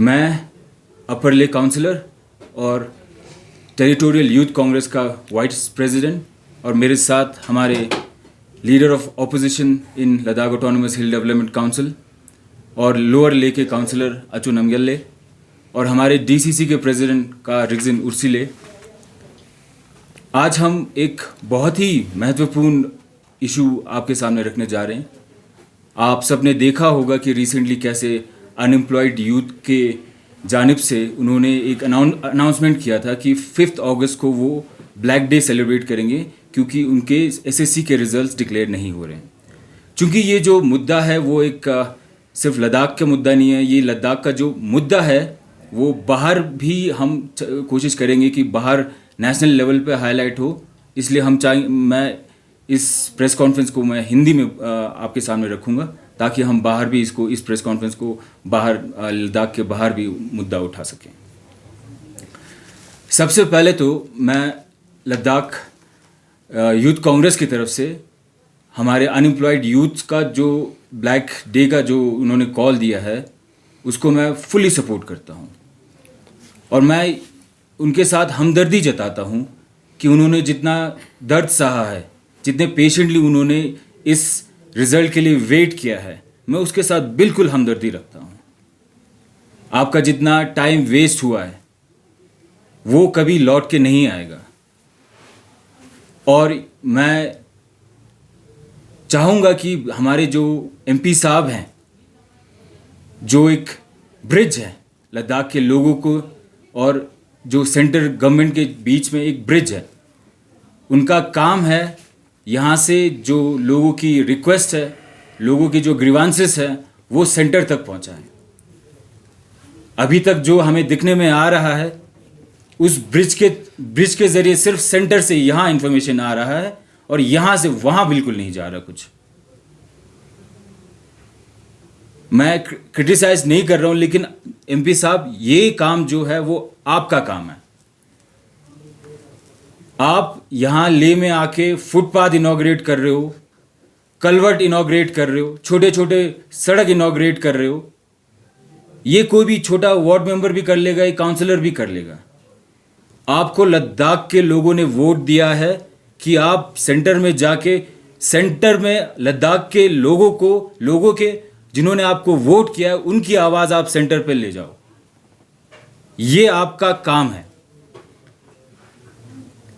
मैं अपर lake counsellor और territorial youth Congress का वाइस प्रेसिडेंट और मेरे साथ हमारे leader of opposition in Ladakh autonomous hill development council और लोअर लेक के काउंसलर अचू नमगेल्ले और हमारे डीसीसी के प्रेसिडेंट का रिगजिन उर्सिले। आज हम एक बहुत ही महत्वपूर्ण इशू आपके सामने रखने जा रहे हैं। आप सब ने देखा होगा कि रिसेंटली कैसे अनएम्प्लॉयड यूथ के जानिब से उन्होंने एक अनाउंसमेंट किया था कि 5 अगस्त को वो ब्लैक डे सेलिब्रेट करेंगे क्योंकि उनके एसएससी के रिजल्ट्स डिक्लेयर नहीं हो रहे हैं। चूँकि ये जो मुद्दा है वो एक सिर्फ लद्दाख का मुद्दा नहीं है, ये लद्दाख का जो मुद्दा है वो बाहर भी हम कोशिश करेंगे कि बाहर नेशनल लेवल पे हाईलाइट हो। इसलिए मैं इस प्रेस कॉन्फ्रेंस को मैं हिंदी में आपके सामने रखूँगा ताकि हम बाहर भी इस प्रेस कॉन्फ्रेंस को बाहर लद्दाख के बाहर भी मुद्दा उठा सकें। सबसे पहले तो मैं लद्दाख यूथ कांग्रेस की तरफ से हमारे अनएम्प्लॉयड यूथ का जो ब्लैक डे का जो उन्होंने कॉल दिया है उसको मैं फुली सपोर्ट करता हूँ और मैं उनके साथ हमदर्दी जताता हूँ कि उन्होंने जितना दर्द सहा है, जितने पेशेंटली उन्होंने इस रिज़ल्ट के लिए वेट किया है, मैं उसके साथ बिल्कुल हमदर्दी रखता हूँ। आपका जितना टाइम वेस्ट हुआ है वो कभी लौट के नहीं आएगा और मैं चाहूँगा कि हमारे जो एमपी साहब हैं, जो एक ब्रिज है लद्दाख के लोगों को और जो सेंटर गवर्नमेंट के बीच में एक ब्रिज है, उनका काम है यहाँ से जो लोगों की रिक्वेस्ट है, लोगों की जो ग्रीवांसेस है वो सेंटर तक पहुँचाएं। अभी तक जो हमें दिखने में आ रहा है उस ब्रिज के ज़रिए सिर्फ सेंटर से यहाँ इन्फॉर्मेशन आ रहा है और यहाँ से वहाँ बिल्कुल नहीं जा रहा कुछ। मैं क्रिटिसाइज नहीं कर रहा हूँ, लेकिन एमपी साहब ये काम जो है वो आपका काम है। आप यहाँ ले में आके फुटपाथ इनॉग्रेट कर रहे हो, कलवर्ट इनॉग्रेट कर रहे हो, छोटे छोटे सड़क इनॉग्रेट कर रहे हो। ये कोई भी छोटा वार्ड मेंबर भी कर लेगा, एक काउंसलर भी कर लेगा। आपको लद्दाख के लोगों ने वोट दिया है कि आप सेंटर में जाके सेंटर में लद्दाख के लोगों के जिन्होंने आपको वोट किया है उनकी आवाज़ आप सेंटर पे ले जाओ। ये आपका काम है।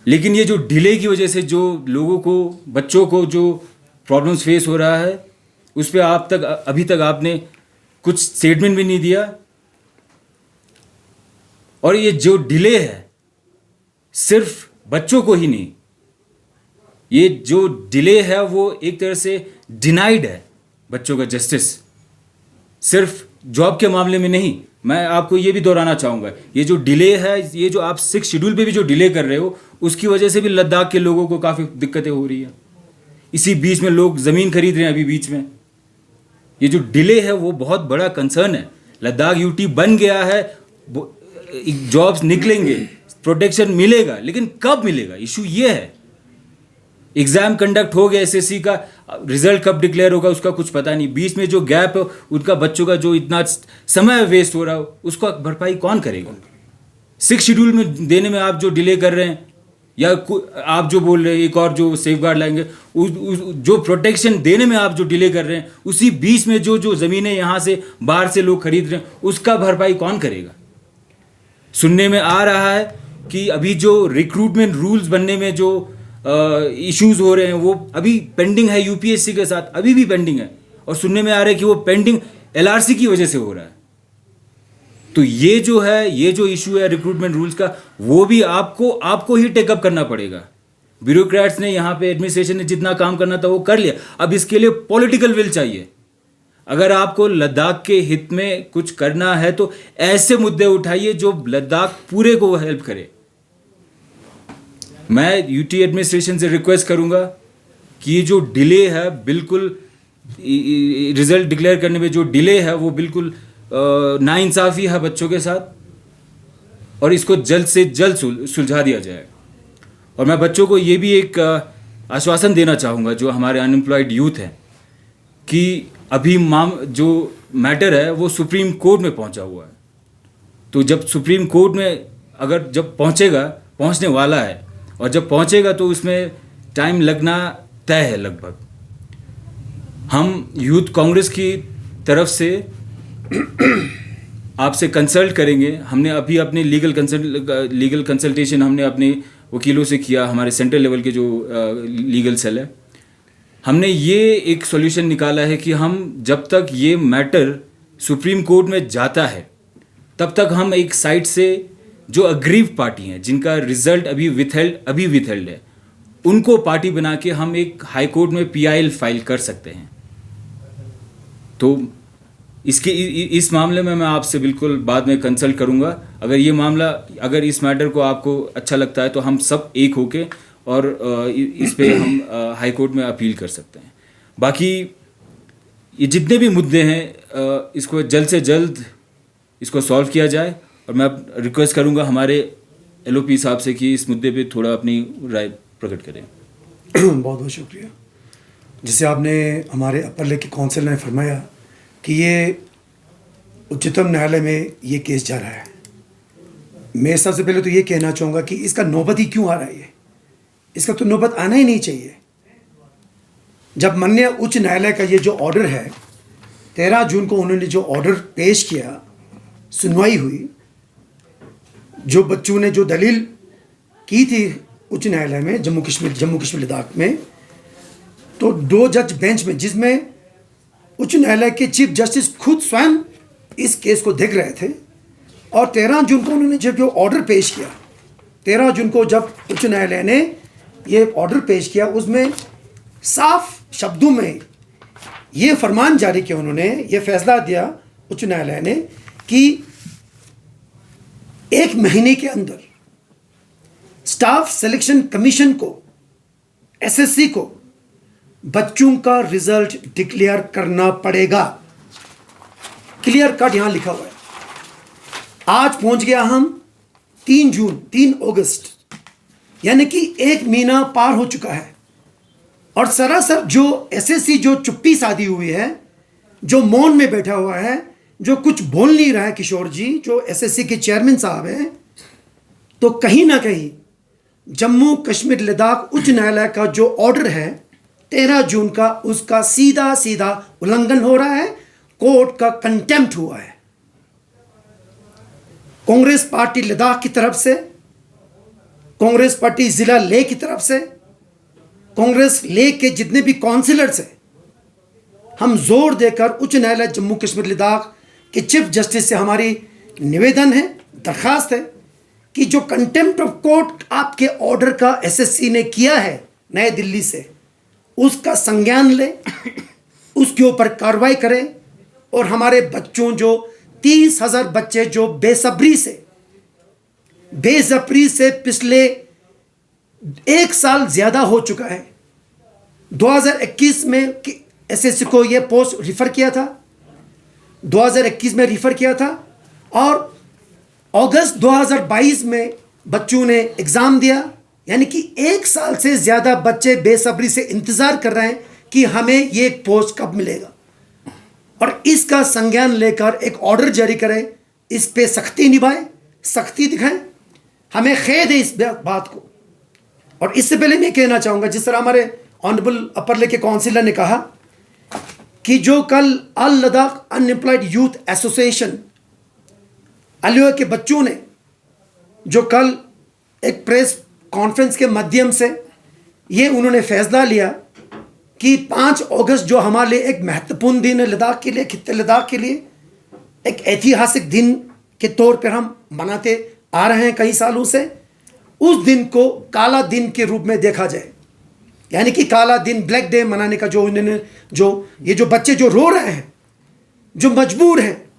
लेकिन ये जो डिले की वजह से जो लोगों को, बच्चों को जो प्रॉब्लम्स फेस हो रहा है उस पर अभी तक आपने कुछ स्टेटमेंट भी नहीं दिया। और ये जो डिले है सिर्फ बच्चों को ही नहीं, ये जो डिले है वो एक तरह से डिनाइड है बच्चों का जस्टिस। सिर्फ जॉब के मामले में नहीं, मैं आपको ये भी दोहराना चाहूँगा, ये जो डिले है, ये जो आप 6 शेड्यूल पे भी जो डिले कर रहे हो उसकी वजह से भी लद्दाख के लोगों को काफ़ी दिक्कतें हो रही हैं। इसी बीच में लोग ज़मीन खरीद रहे हैं अभी बीच में। ये जो डिले है वो बहुत बड़ा कंसर्न है। लद्दाख यूटी बन गया है, जॉब्स निकलेंगे, प्रोटेक्शन मिलेगा, लेकिन कब मिलेगा, इशू ये है। एग्ज़ाम कंडक्ट हो गया, एसएससी का रिजल्ट कब डिक्लेयर होगा उसका कुछ पता नहीं। बीच में जो गैप है उनका बच्चों का जो इतना समय वेस्ट हो रहा हो उसका भरपाई कौन करेगा। 6 शेड्यूल में देने में आप जो डिले कर रहे हैं, या आप जो बोल रहे हैं एक और जो सेफ गार्ड लाएंगे, जो प्रोटेक्शन देने में आप जो डिले कर रहे हैं, उसी बीच में जो ज़मीनें यहाँ से बाहर से लोग खरीद रहे हैं उसका भरपाई कौन करेगा। सुनने में आ रहा है कि अभी जो रिक्रूटमेंट रूल्स बनने में जो इश्यूज हो रहे हैं वो अभी पेंडिंग है, यूपीएससी के साथ अभी भी पेंडिंग है। और सुनने में आ रहा है कि वो पेंडिंग एलआरसी की वजह से हो रहा है। तो ये जो इशू है रिक्रूटमेंट रूल्स का, वो भी आपको ही टेकअप करना पड़ेगा। ब्यूरोक्रेट्स ने यहाँ पे, एडमिनिस्ट्रेशन ने जितना काम करना था वो कर लिया। अब इसके लिए पॉलिटिकल विल चाहिए। अगर आपको लद्दाख के हित में कुछ करना है तो ऐसे मुद्दे उठाइए जो लद्दाख पूरे को हेल्प करे। मैं यूटी एडमिनिस्ट्रेशन से रिक्वेस्ट करूंगा कि ये जो डिले है, बिल्कुल रिजल्ट डिक्लेयर करने में जो डिले है वो बिल्कुल नाइंसाफ़ी है बच्चों के साथ और इसको जल्द से जल्द सुलझा दिया जाए। और मैं बच्चों को ये भी एक आश्वासन देना चाहूँगा जो हमारे अनएम्प्लॉयड यूथ हैं कि अभी जो मैटर है वो सुप्रीम कोर्ट में पहुंचा हुआ है तो जब सुप्रीम कोर्ट में अगर जब पहुंचने वाला है, और जब पहुंचेगा तो उसमें टाइम लगना तय है लगभग। हम यूथ कांग्रेस की तरफ से आपसे कंसल्ट करेंगे। हमने अभी अपने लीगल कंसल्टेशन हमने अपने वकीलों से किया, हमारे सेंट्रल लेवल के जो लीगल सेल है। हमने ये एक सॉल्यूशन निकाला है कि हम जब तक ये मैटर सुप्रीम कोर्ट में जाता है तब तक हम एक साइड से जो अग्रीव पार्टी हैं, जिनका रिजल्ट अभी विथहेल्ड है, उनको पार्टी बना के हम एक हाई कोर्ट में PIL फाइल कर सकते हैं। तो इस मामले में मैं आपसे बिल्कुल बाद में कंसल्ट करूंगा। अगर इस मैटर को आपको अच्छा लगता है तो हम सब एक होके और इस पे हम हाई कोर्ट में अपील कर सकते हैं। बाकी ये जितने भी मुद्दे हैं, इसको जल्द से जल्द इसको सॉल्व किया जाए। और मैं रिक्वेस्ट करूंगा हमारे LOP साहब से कि इस मुद्दे पे थोड़ा अपनी राय प्रकट करें। बहुत बहुत शुक्रिया। जैसे आपने हमारे अपर लेके काउंसिल ने फरमाया कि ये उच्चतम न्यायालय में ये केस जा रहा है, मैं सबसे पहले तो ये कहना चाहूँगा कि इसका नौबत ही क्यों आ रहा है। इसका तो नौबत आना ही नहीं चाहिए। जब माननीय उच्च न्यायालय का ये जो ऑर्डर है, 13 जून को उन्होंने जो ऑर्डर पेश किया, सुनवाई हुई, जो बच्चों ने जो दलील की थी उच्च न्यायालय में जम्मू कश्मीर लद्दाख में, तो 2 जज बेंच में, जिसमें उच्च न्यायालय के चीफ जस्टिस खुद स्वयं इस केस को देख रहे थे, और 13 जून को उन्होंने जब जो ऑर्डर पेश किया, 13 जून को जब उच्च न्यायालय ने ये ऑर्डर पेश किया, उसमें साफ शब्दों में ये फरमान जारी किया, उन्होंने ये फैसला दिया उच्च न्यायालय ने कि 1 महीने के अंदर स्टाफ सिलेक्शन कमीशन को, SSC को बच्चों का रिजल्ट डिक्लेयर करना पड़ेगा। क्लियर कट यहां लिखा हुआ है। आज पहुंच गया हम 3 अगस्त, यानी कि 1 महीना पार हो चुका है, और सरासर जो SSC जो चुप्पी साधी हुई है, जो मौन में बैठा हुआ है, जो कुछ बोल नहीं रहा है, किशोर जी जो SSC के चेयरमैन साहब हैं, तो कहीं ना कहीं जम्मू कश्मीर लद्दाख उच्च न्यायालय का जो ऑर्डर है 13 जून का, उसका सीधा उल्लंघन हो रहा है, कोर्ट का कंटेम्प्ट हुआ है। कांग्रेस पार्टी लद्दाख की तरफ से, कांग्रेस पार्टी जिला लेह की तरफ से, कांग्रेस लेह के जितने भी काउंसिलर्स हैं, हम जोर देकर उच्च न्यायालय जम्मू कश्मीर लद्दाख के चीफ जस्टिस से हमारी निवेदन है, दरखास्त है कि जो कंटेम्प्ट ऑफ कोर्ट आपके ऑर्डर का SSC ने किया है नई दिल्ली से, उसका संज्ञान ले, उसके ऊपर कार्रवाई करें, और हमारे बच्चों जो 30,000 बच्चे जो बेसब्री से पिछले 1 साल ज़्यादा हो चुका है। 2021 में SSC को ये पोस्ट रिफ़र किया था, 2021 में रिफ़र किया था, और अगस्त 2022 में बच्चों ने एग्ज़ाम दिया, यानी कि 1 साल से ज़्यादा बच्चे बेसब्री से इंतज़ार कर रहे हैं कि हमें ये पोस्ट कब मिलेगा, और इसका संज्ञान लेकर एक ऑर्डर जारी करें, इस पे सख्ती निभाएं, सख्ती दिखाएं। हमें खेद है इस बात को। और इससे पहले मैं कहना चाहूँगा, जिस तरह हमारे ऑनरेबल अपर लेके काउंसिलर ने कहा कि जो कल अल लद्दाख अनएम्प्लॉयड यूथ एसोसिएशन अलियो के बच्चों ने जो कल एक प्रेस कॉन्फ्रेंस के माध्यम से ये उन्होंने फैसला लिया कि 5 अगस्त जो हमारे लिए एक महत्वपूर्ण दिन है लद्दाख के लिए, खित्ते लद्दाख के लिए एक ऐतिहासिक दिन के तौर पर हम मनाते आ रहे हैं कई सालों से, उस दिन को काला दिन के रूप में देखा जाए। यानी कि काला दिन, ब्लैक डे मनाने का जो उन्होंने जो बच्चे जो रो रहे हैं, जो मजबूर हैं,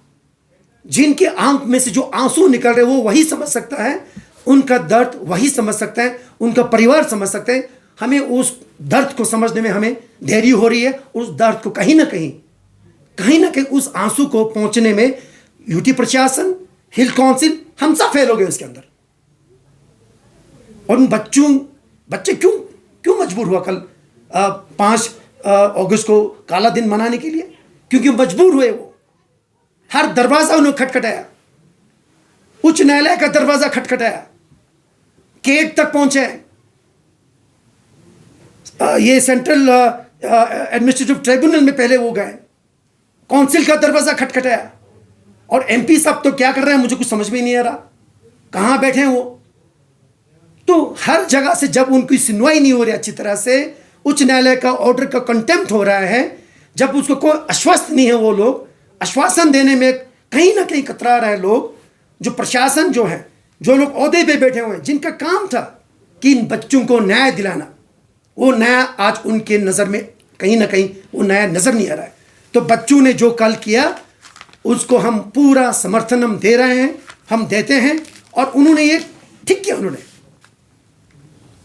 जिनके आंख में से जो आंसू निकल रहे हैं, वो वही समझ सकता है, उनका दर्द वही समझ सकता है, उनका परिवार समझ सकते हैं। हमें उस दर्द को समझने में हमें देरी हो रही है। उस दर्द को कहीं ना कहीं उस आंसू को पहुंचने में यूटी प्रशासन, हिल काउंसिल, हम सब फेल हो गए उसके अंदर। और उन बच्चे क्यों मजबूर हुआ कल 5 अगस्त को काला दिन मनाने के लिए? क्योंकि मजबूर हुए। वो हर दरवाज़ा उन्होंने खटखटाया, उच्च न्यायालय का दरवाजा खटखटाया, गेट तक पहुंचे, ये सेंट्रल एडमिनिस्ट्रेटिव ट्रिब्यूनल में पहले वो गए, काउंसिल का दरवाजा खटखटाया, और एमपी साहब तो क्या कर रहे हैं मुझे कुछ समझ में नहीं आ रहा, कहां बैठे हैं वो। तो हर जगह से जब उनकी सुनवाई नहीं हो रही अच्छी तरह से, उच्च न्यायालय का ऑर्डर का कंटेम्प्ट हो रहा है, जब उसको कोई आश्वस्त नहीं है, वो लोग आश्वासन देने में कहीं ना कहीं कतरा रहे लोग, जो प्रशासन जो है, जो लोग ओहदे पे बैठे हुए हैं, जिनका काम था कि इन बच्चों को न्याय दिलाना, वो न्याय आज उनके नज़र में कहीं ना कहीं वो न्याय नज़र नहीं आ रहा है। तो बच्चों ने जो कल किया उसको हम पूरा समर्थन हम दे रहे हैं, हम देते हैं, और उन्होंने ये ठीक किया। उन्होंने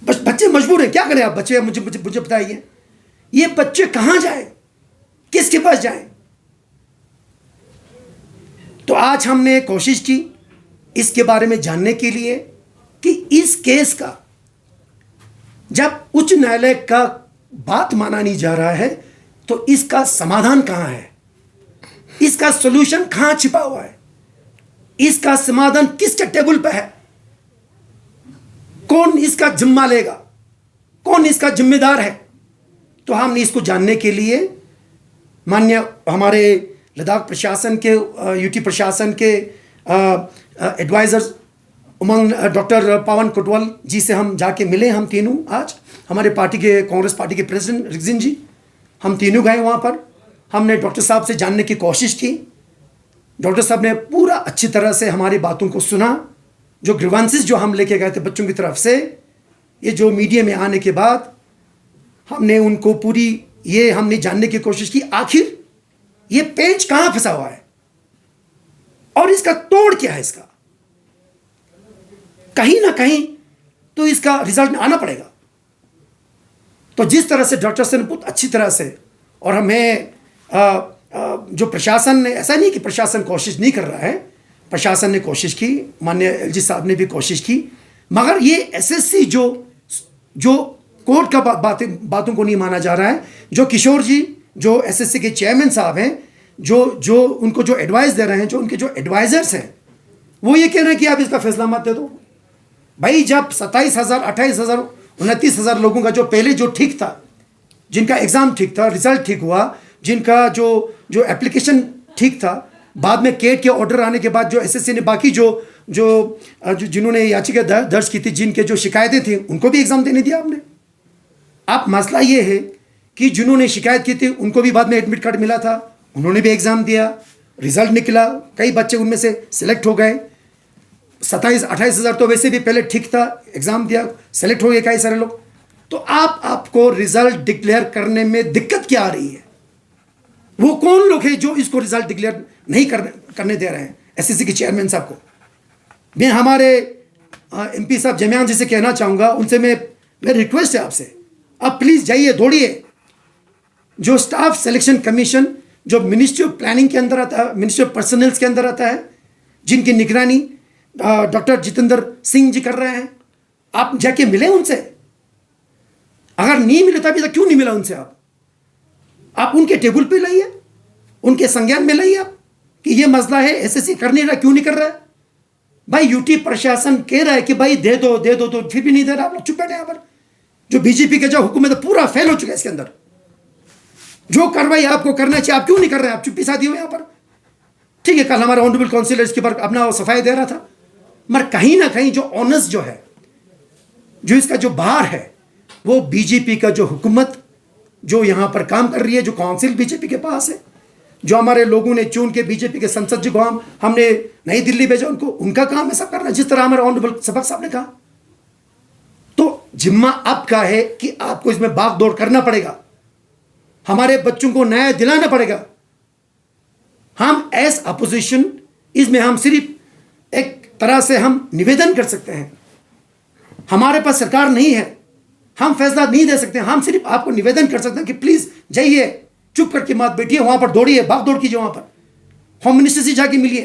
बस बच्चे मजबूर हैं, क्या करें आप बच्चे, मुझे मुझे मुझे बताइए ये बच्चे कहाँ जाएं, किसके पास जाएं। तो आज हमने कोशिश की इसके बारे में जानने के लिए कि इस केस का जब उच्च न्यायालय का बात माना नहीं जा रहा है तो इसका समाधान कहां है, इसका सॉल्यूशन कहां छिपा हुआ है, इसका समाधान किसके टेबल पे है, कौन इसका जिम्मा लेगा, कौन इसका जिम्मेदार है। तो हमने इसको जानने के लिए माननीय हमारे लद्दाख प्रशासन के, यूटी प्रशासन के एडवाइजर्स उमंग डॉक्टर पवन कोटवाल जी से हम जाके मिले। हम तीनों आज हमारे पार्टी के, कांग्रेस पार्टी के प्रेसिडेंट रिगजिन जी, हम तीनों गए वहाँ पर। हमने डॉक्टर साहब से जानने की कोशिश की। डॉक्टर साहब ने पूरा अच्छी तरह से हमारी बातों को सुना। जो ग्रीवांसेस जो हम लेके गए थे बच्चों की तरफ से, ये जो मीडिया में आने के बाद हमने उनको पूरी ये हमने जानने की कोशिश की आखिर ये पेंच कहाँ फंसा हुआ है और इसका तोड़ क्या है। इसका कहीं ना कहीं तो इसका रिजल्ट आना पड़ेगा। तो जिस तरह से डॉक्टर से बहुत अच्छी तरह से, और हमें जो प्रशासन ने, ऐसा नहीं कि प्रशासन कोशिश नहीं कर रहा है, प्रशासन ने कोशिश की, माननीय एलजी साहब ने भी कोशिश की, मगर ये एसएससी जो कोर्ट का बातों को नहीं माना जा रहा है। जो किशोर जी जो एसएससी के चेयरमैन साहब हैं, जो उनको जो एडवाइस दे रहे हैं, जो उनके जो एडवाइजर्स हैं, वो ये कह रहे हैं कि आप इसका फैसला मत दे दो। भाई जब 27,000, 28,000, 29,000 लोगों का जो पहले जो ठीक था, जिनका एग्ज़ाम ठीक था, रिजल्ट ठीक हुआ, जिनका जो एप्लीकेशन ठीक था, बाद में केट के ऑर्डर आने के बाद जो एसएससी ने बाकी जो जिन्होंने याचिका दर्ज की थी, जिनके जो शिकायतें थी, उनको भी एग्ज़ाम देने दिया आपने। अब मसला ये है कि जिन्होंने शिकायत की थी उनको भी बाद में एडमिट कार्ड मिला था, उन्होंने भी एग्ज़ाम दिया, रिजल्ट निकला, कई बच्चे उनमें से सिलेक्ट हो गए। 27-28,000 तो वैसे भी पहले ठीक था, एग्ज़ाम दिया, सेलेक्ट हो गए कई सारे लोग। तो आपको रिजल्ट डिक्लेयर करने में दिक्कत क्या आ रही है? वो कौन लोग हैं जो इसको रिजल्ट डिक्लेयर नहीं करने दे रहे हैं एसएससी के चेयरमैन साहब को? मैं हमारे एमपी साहब जमियान जी से कहना चाहूँगा, उनसे मेरी रिक्वेस्ट है आपसे, आप प्लीज़ जाइए, दौड़िए। जो स्टाफ सिलेक्शन कमीशन जो मिनिस्ट्री ऑफ प्लानिंग के अंदर आता है, मिनिस्ट्री ऑफ पर्सनल्स के अंदर आता है, जिनकी निगरानी डॉक्टर जितेंद्र सिंह जी कर रहे हैं, आप जाके मिले उनसे। अगर नहीं मिले तो अभी तक क्यों नहीं मिला उनसे? आप उनके टेबल पे लाइए, उनके संज्ञान में लाइए आप कि ये मसला है, एसएससी कर नहीं रहा, क्यों नहीं कर रहा है। भाई यूटी प्रशासन कह रहा है कि भाई दे दो तो फिर भी नहीं दे रहा। आप लोग चुप बैठे यहाँ पर। जो बीजेपी का जो हुकूमत है पूरा फेल हो चुका है इसके अंदर। जो कार्रवाई आपको करना चाहिए आप क्यों नहीं कर रहे हैं? आप चुप्पी साधी हो यहाँ पर। ठीक है, कल हमारा ऑनरेबल काउंसिलर इसके पर अपना सफाई दे रहा था, मगर कहीं ना कहीं जो ऑनर्स जो है, जो इसका जो बाहर है, वो बीजेपी का जो हुकूमत जो यहाँ पर काम कर रही है, जो काउंसिल बीजेपी के पास है, जो हमारे लोगों ने चुन के बीजेपी के संसद जी को हमने नई दिल्ली भेजा, उनका काम है सब करना, जिस तरह हमारे ऑनरेबल सबक साहब ने कहा। तो जिम्मा आपका है कि आपको इसमें भागदौड़ करना पड़ेगा, हमारे बच्चों को न्याय दिलाना पड़ेगा। हम एज अपोजिशन इसमें हम सिर्फ एक तरह से हम निवेदन कर सकते हैं। हमारे पास सरकार नहीं है, हम फैसला नहीं दे सकते, हम सिर्फ आपको निवेदन कर सकते हैं कि प्लीज जाइए, चुप करके मत बैठिए, वहां पर दौड़िए, भागदौड़ कीजिए, वहां पर होम मिनिस्टर से जाके मिलिए,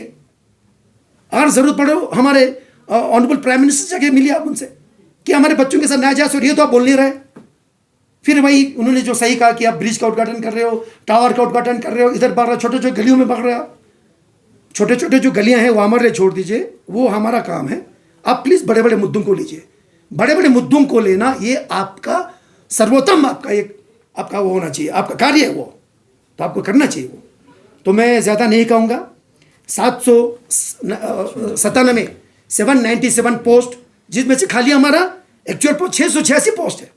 अगर जरूरत पड़े हमारे ऑनरेबल प्राइम मिनिस्टर से जाके मिलिए आप उनसे कि हमारे बच्चों के साथ नाजायज हो रही है। तो आप बोल नहीं रहे। फिर वही उन्होंने जो सही कहा कि आप ब्रिज का उद्घाटन कर रहे हो, टावर का उद्घाटन कर रहे हो, इधर भाग रहे हो, छोटे छोटे गलियों में भाग रहे हो। छोटे छोटे जो गलियां हैं वो हमारे लिए छोड़ दीजिए, वो हमारा काम है। आप प्लीज़ बड़े बड़े मुद्दों को लीजिए, बड़े बड़े मुद्दों को लेना ये आपका सर्वोत्तम आपका वो होना चाहिए, आपका कार्य है वो, तो आपको करना चाहिए वो। तो मैं ज़्यादा नहीं कहूँगा। 797 797 पोस्ट, जिसमें से खाली हमारा एक्चुअल पोस्ट 686 पोस्ट है।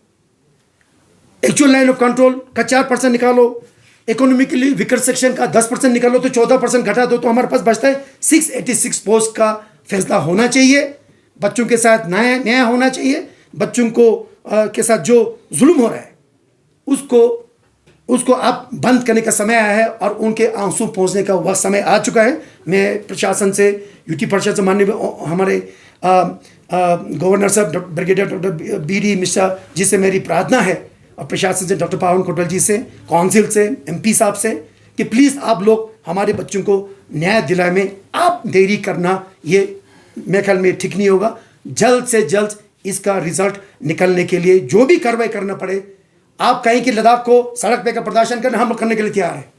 एक्चुअल लाइन ऑफ कंट्रोल का 4% निकालो, इकोनॉमिकली वीकर सेक्शन का 10% निकालो तो 14% घटा दो, तो हमारे पास बचता है 686 पोस्ट का फैसला होना चाहिए। बच्चों के साथ न्याय होना चाहिए। बच्चों को के साथ जो जुल्म हो रहा है उसको आप बंद करने का समय आया है और उनके आंसू पहुंचने का वह समय आ चुका है। मैं प्रशासन से, यूटी परिषद से माननीय हमारे गवर्नर साहब brigadier doctor BD Mishra ji से मेरी प्रार्थना है, और प्रशासन से डॉक्टर पावन कोटवाल जी से, काउंसिल से, MP साहब से, कि प्लीज़ आप लोग हमारे बच्चों को न्याय दिलाने में आप देरी करना ये मेरे ख्याल में ठीक नहीं होगा। जल्द से जल्द इसका रिजल्ट निकलने के लिए जो भी कार्रवाई करना पड़े, आप कहें कि लद्दाख को सड़क पे का प्रदर्शन करना, हम करने के लिए तैयार है।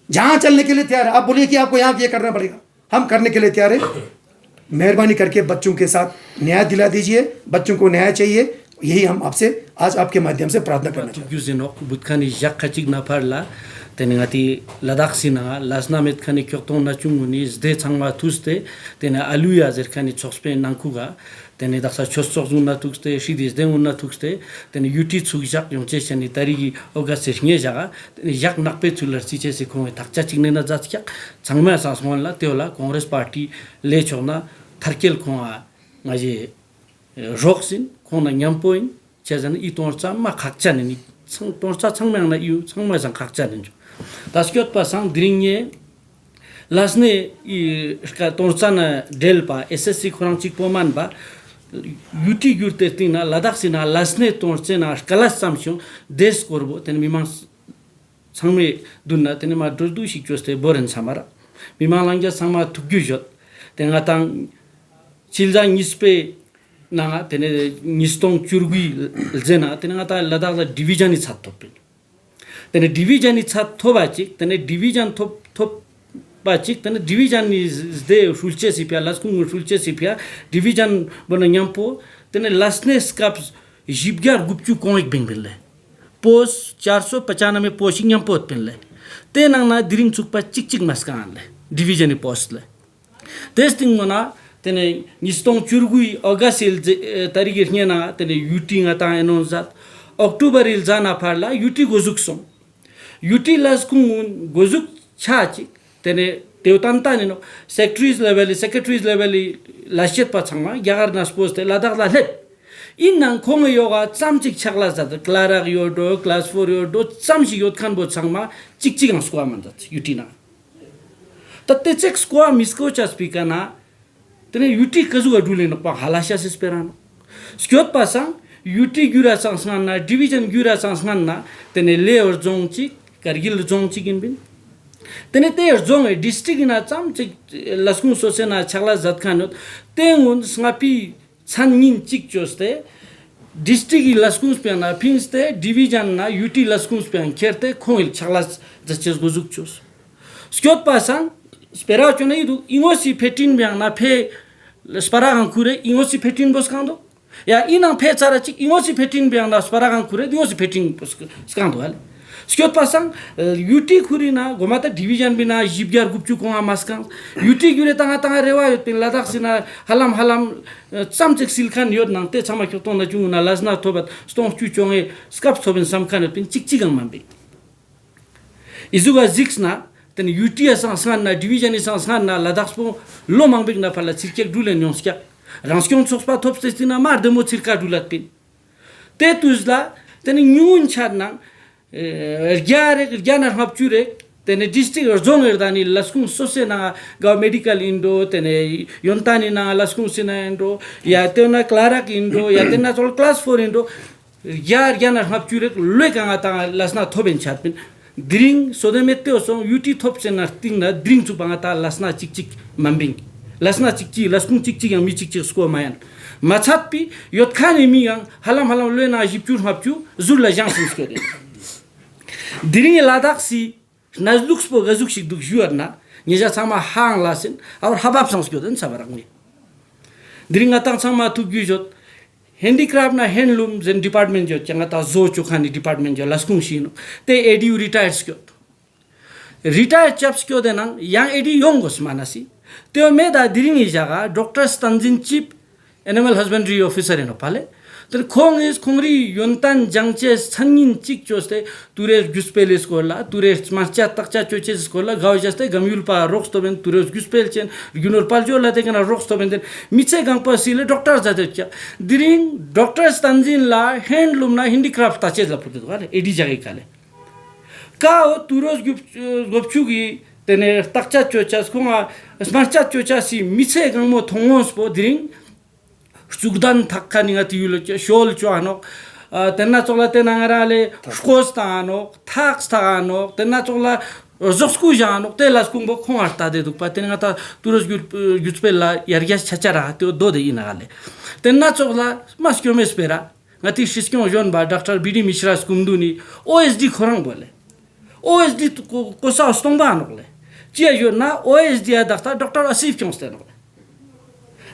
जहाँ चलने के लिए तैयार है। आप बोलिए कि आपको यहाँ ये करना पड़ेगा, हम करने के लिए तैयार है। मेहरबानी करके बच्चों के साथ न्याय दिला दीजिए, बच्चों को न्याय चाहिए। यही हम आपसे आज आपके माध्यम से प्रार्थना करना चाहते हैं। तेनेंगाती लद्दाख सिना लासना में खाने क्यों ना चुंगुनी जदे चंगा तुस्ते तेने अलुया जर खाने चौस्पे नांकुगा तेने दक्षा चौस्चौस उन्ना तुस्ते शीदिस दे उन्ना तुस्ते तेने यूटी चुगिजाक योंचे शनि तारीगी ओगा से न्ये जागा तेने याक नकपे चुलर चीचे से कोंगे थकचा चिंगने ना जात क्या चंगमे सांसमोन ला तेवला कांग्रेस पार्टी ले चौना थरकेल कोंगा माजे रोक्सिन कोंना न्याम्पोइन चेजन इतोंचा मा खकचा नहीं तोंचा चंगमे ना यू चंगमे संग खकचा नहीं तास्क्योत पासांग द्रिंगे लासने इसका तोरसाना डेल पा SSC खुरांग चिक पोमान बा यूटी गुरते तीना लद्दाख सिना लासने तोरसे ना कलास सामशो देश कोरबो तेन मिमांग संगमे दुन्ना तेन मा दुदु शिक्योस्ते बोरन सामारा मिमांग लांग्या सामा थुग्युजत तेन गातांग चिलजा निस्पे ना तेन निस्तोंग चुरगुई जेना तेन गाता लद्दाख डिवीजन छातोपे तेने डिवीजन इच्छा थोबाचिक तेने डिवीजन थोबाचिक तेने डिवीजन दे शुल्चे सिपिया लास्कुंग शुल्चे सिपिया डिवीजन बनयांपो तेने लासने स्काप जिबग्यार गुप्चू कोंक बेंगले पोस्ट 495 पोस्टिंग यांपोत पेनले ते नांगना दिरिंग चुकपा चिक चिक मस्कान ले डिवीजन पोस्ट ले टेस्टिंग मना तेने निस्तोंग चुरगुई अगस्त तारीख ना तेने यूटी ngata एनोजात अक्टूबर इल जाना फारला यूटी गोजुक्सों यूटी लास्कुंग गोजुक छाची तेने तेवतांता नेनो सेक्रेटरीज लेवल लाशियत पाछंगा यार नास्पोस ते लद्दाख ला लेट इन नंग खोंग योगा चामचिक छकला जात क्लारा योडो क्लास 4 योडो चामची योद खान बो छंगमा चिक चिक स्क्वा मनजात यूटी ना तत्ते चेक स्क्वा मिस्को चास्पिकाना तेने यूटी कजु अडुले न पा हलाशा से स्पेरानो स्क्योत पासा यूटी गुरा सांसना डिवीजन गुरा सांसना तेने ले और जोंगची करगिल जोंगची गिनबिन तेने ते जोंग डिस्ट्रिक्ट ना चाम लस्कुंग सोसेना छगला जत खानो तेंगुन स्नापी छाननिन चिक जोस्ते डिस्ट्रिक्ट लस्कुंग पेना फिंसते डिवीजन ना यूटी लस्कुंग पेन खेरते खोइल छगला जचेस गुजुक चोस स्क्योत पासा स्पेरा चोने इदु इंगोसी फेटिन ब्यां ना फे स्परा खुरे इंगोसी फेटिन बस कांदो या इना फे चारा चिक इंगोसी फेटिन ब्यां ना स्परा खुरे इंगोसी फेटिन बस कांदो हाल स्क्योत पासांग यूटी खुरीना गोमाता डिवीजन बिना जिबग्यार गुप्चू कोंगा मास्कां यूटी गुरे तंगा तंगा रेवा पिन लद्दाख सिना हलाम चामचेक सिलखान योद नांगते छमा क्यों ना जुंगना लाजना थोबत स्टोंग चुचोंगे स्काप थोबन समखान पिन चिक चिगंग मांबे इजुगा जिक्सना तेन यूटी सांसना डिवीजन सांसना लद्दाख पो लो मांगबेक ना फला चिरकेक दुले न्योस्क्या रांस्क्यों सोक्सपा थोपस्तिना मार देमो चिरका दुलात पिन ते तुजला तेन न्यून छादना ज्ञान हपचुरे तेने डिस्ट्रिक्ट और जोंग एरदानी लस्कुंग सोसे ना गाव मेडिकल इंडो तेने योंतानी ना लस्कुंग सिना इंडो या तेना क्लारा इंडो या तेना चोल क्लास 4 इंडो ज्ञान हपचुरे लोय कांगा ता लसना थोबेन छातपिन द्रिंग सोदे मेते ओसो यूटी थोप से ना तिंग ना द्रिंग चुपांगा ता लसना चिक चिक मम्बिंग लसना चिक चिक लस्कुंग चिक चिक मी चिक चिक स्को मायन मछात पी योतखाने मी हलाम लोय ना जिपचुर हपचु जुरला जांसुस के दिरिंग लद्दाख सी नजलुक्स पो गजुक शिक दुख जुअरना निजा सामा हांग लासिन और हबाब संस्कृतन सबरंगनी Dring atang sama tu gyujot handicraft na handloom zen department jo changa ta zo chokhani department jo laskung shino te edu retired skyo retired chaps kyo denang yang edu yongos manasi te me da diringi jaga Dr. Stanjin chief animal husbandry officer eno pale तर खोंग इस खोंगरी योंतान जंगचे संगीन चिक चोस्ते तुरे गुस्पेल स्कोला तुरे स्मार्चा तकचा चोचे स्कोला गाव जस्ते गम्युल पा rocks तो Ben तुरे गुस्पेल चेन गिनोर पाल जो लाते कना रोक्स तो बेन मिचे गंग पसिले डॉक्टर जाते च दिरिंग डॉक्टर स्टंजिन ला हैंडलूम ना हैंडीक्राफ्ट ताचे ला पुते वाले एडी जगह काले का तुरोस गुपचुगी तेने तकचा चोचा स्कोंगा स्मार्चा चोचा सी मिचे गंग मो थोंगोस पो दिरिंग Sugdan takani ngati yulo shol chuano tenna chola tenangara le skostano taxtano tenna chola zosku jano telas kumbo khonarta de dukpa tenata turos gutspella yargas chachara to do de inale tenna chola maskyo mespera ngati shiskyo jon ba Dr. BD Mishra skumduni OSD khorang bole OSD ko sa stomba nole chia yo na OSD Dr. Asif kyonsteno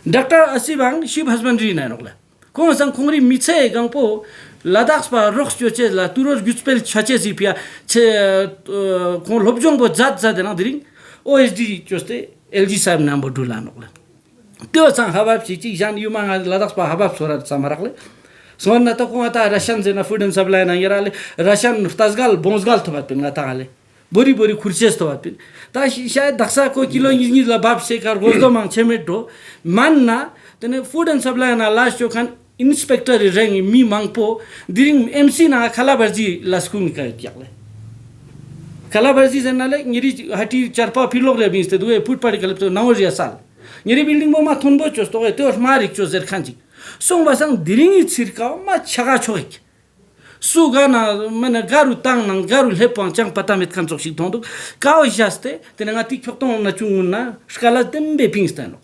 Dr. Asibang ship husbandry na nokla kung sang khongri miche gangpo ladakh pa rox choche la turos gutspel chache zipia che kong lobjong bo jat na dring OSD choste LG sahab nambo dula nokla tyo sang habab chi jan yumang ladakh pa habab sorat samarakle sonna to kung ata Russian zena food and supply na yarale Russian tasgal bonsgal thobat pinga tagale bori bori khurches thobat pin ta shayad daksa ko kilo ingi la bab se kar gozdo mang chemeto manna tene food and supply na last jo khan inspector reng mi mangpo diring MC na khala barji laskung ka yakle khala barji janale ngiri hati charpa philog le binste duwe food particle to nawria sal ngiri building mo ma thonbo chosto to marik chozer khanji song basang diring chirka ma chaga choik Sugana mana garu tang nang garu lepang chang patamit kan sok sik thonduk kao jaste tenanga tik chokton na chunguna skala dembe pingstano